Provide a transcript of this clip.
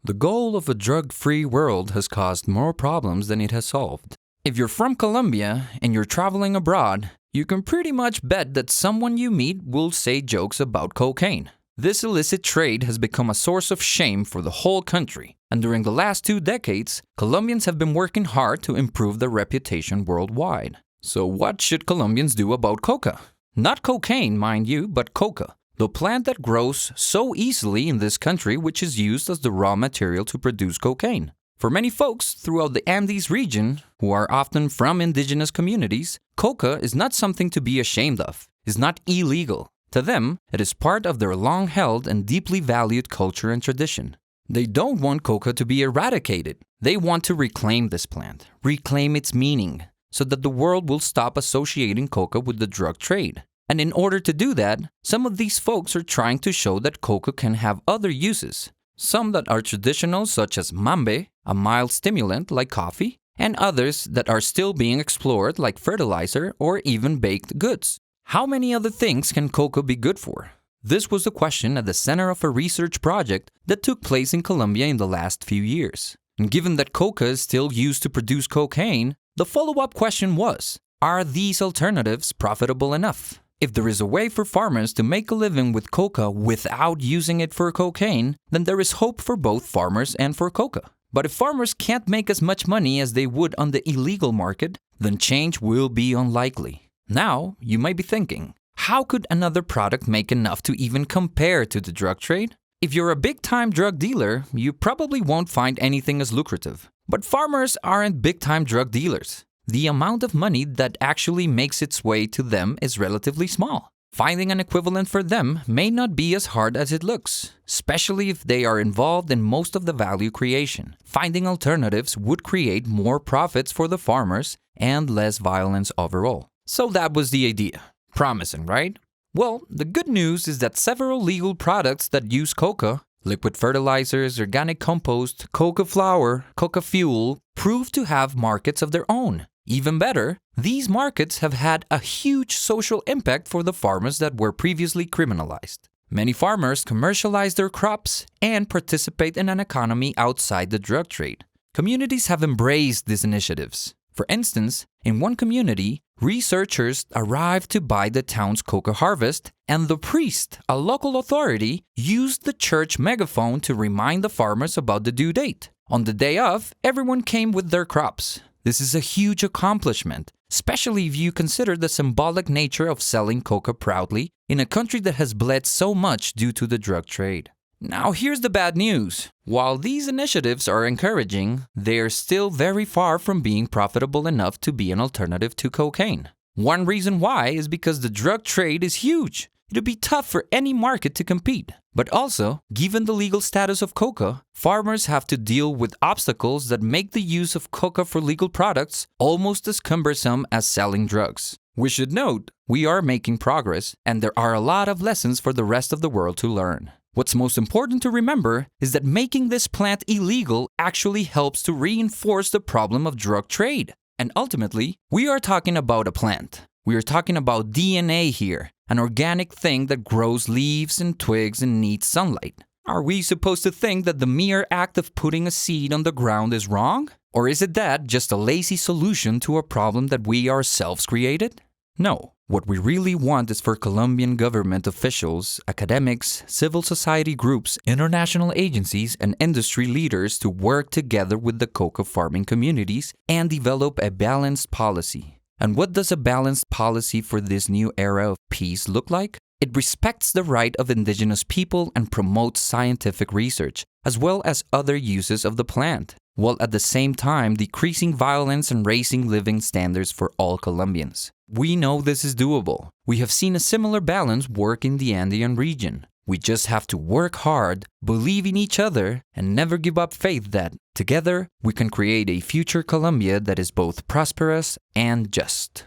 The goal of a drug-free world has caused more problems than it has solved. If you're from Colombia and you're traveling abroad, you can pretty much bet that someone you meet will say jokes about cocaine. This illicit trade has become a source of shame for the whole country, and during the last 2 decades, Colombians have been working hard to improve their reputation worldwide. So what should Colombians do about coca? Not cocaine, mind you, but coca, the plant that grows so easily in this country, which is used as the raw material to produce cocaine. For many folks throughout the Andes region, who are often from indigenous communities, coca is not something to be ashamed of. It's not illegal. To them, it is part of their long-held and deeply valued culture and tradition. They don't want coca to be eradicated. They want to reclaim this plant, reclaim its meaning, so that the world will stop associating coca with the drug trade. And in order to do that, some of these folks are trying to show that coca can have other uses. Some that are traditional, such as mambe, a mild stimulant like coffee, and others that are still being explored like fertilizer or even baked goods. How many other things can coca be good for? This was the question at the center of a research project that took place in Colombia in the last few years. And given that coca is still used to produce cocaine, the follow-up question was, are these alternatives profitable enough? If there is a way for farmers to make a living with coca without using it for cocaine, then there is hope for both farmers and for coca. But if farmers can't make as much money as they would on the illegal market, then change will be unlikely. Now, you might be thinking, how could another product make enough to even compare to the drug trade? If you're a big-time drug dealer, you probably won't find anything as lucrative. But farmers aren't big-time drug dealers. The amount of money that actually makes its way to them is relatively small. Finding an equivalent for them may not be as hard as it looks, especially if they are involved in most of the value creation. Finding alternatives would create more profits for the farmers and less violence overall. So that was the idea. Promising, right? Well, the good news is that several legal products that use coca, liquid fertilizers, organic compost, coca flour, coca fuel, prove to have markets of their own. Even better, these markets have had a huge social impact for the farmers that were previously criminalized. Many farmers commercialize their crops and participate in an economy outside the drug trade. Communities have embraced these initiatives. For instance, in one community, researchers arrived to buy the town's coca harvest, and the priest, a local authority, used the church megaphone to remind the farmers about the due date. On the day of, everyone came with their crops. This is a huge accomplishment, especially if you consider the symbolic nature of selling coca proudly in a country that has bled so much due to the drug trade. Now here's the bad news. While these initiatives are encouraging, they are still very far from being profitable enough to be an alternative to cocaine. One reason why is because the drug trade is huge. It would be tough for any market to compete. But also, given the legal status of coca, farmers have to deal with obstacles that make the use of coca for legal products almost as cumbersome as selling drugs. We should note, we are making progress, and there are a lot of lessons for the rest of the world to learn. What's most important to remember is that making this plant illegal actually helps to reinforce the problem of drug trade. And ultimately, we are talking about a plant. We are talking about DNA here, an organic thing that grows leaves and twigs and needs sunlight. Are we supposed to think that the mere act of putting a seed on the ground is wrong? Or is it that just a lazy solution to a problem that we ourselves created? No. What we really want is for Colombian government officials, academics, civil society groups, international agencies, and industry leaders to work together with the coca farming communities and develop a balanced policy. And what does a balanced policy for this new era of peace look like? It respects the right of indigenous people and promotes scientific research, as well as other uses of the plant, while at the same time decreasing violence and raising living standards for all Colombians. We know this is doable. We have seen a similar balance work in the Andean region. We just have to work hard, believe in each other, and never give up faith that, together, we can create a future Colombia that is both prosperous and just.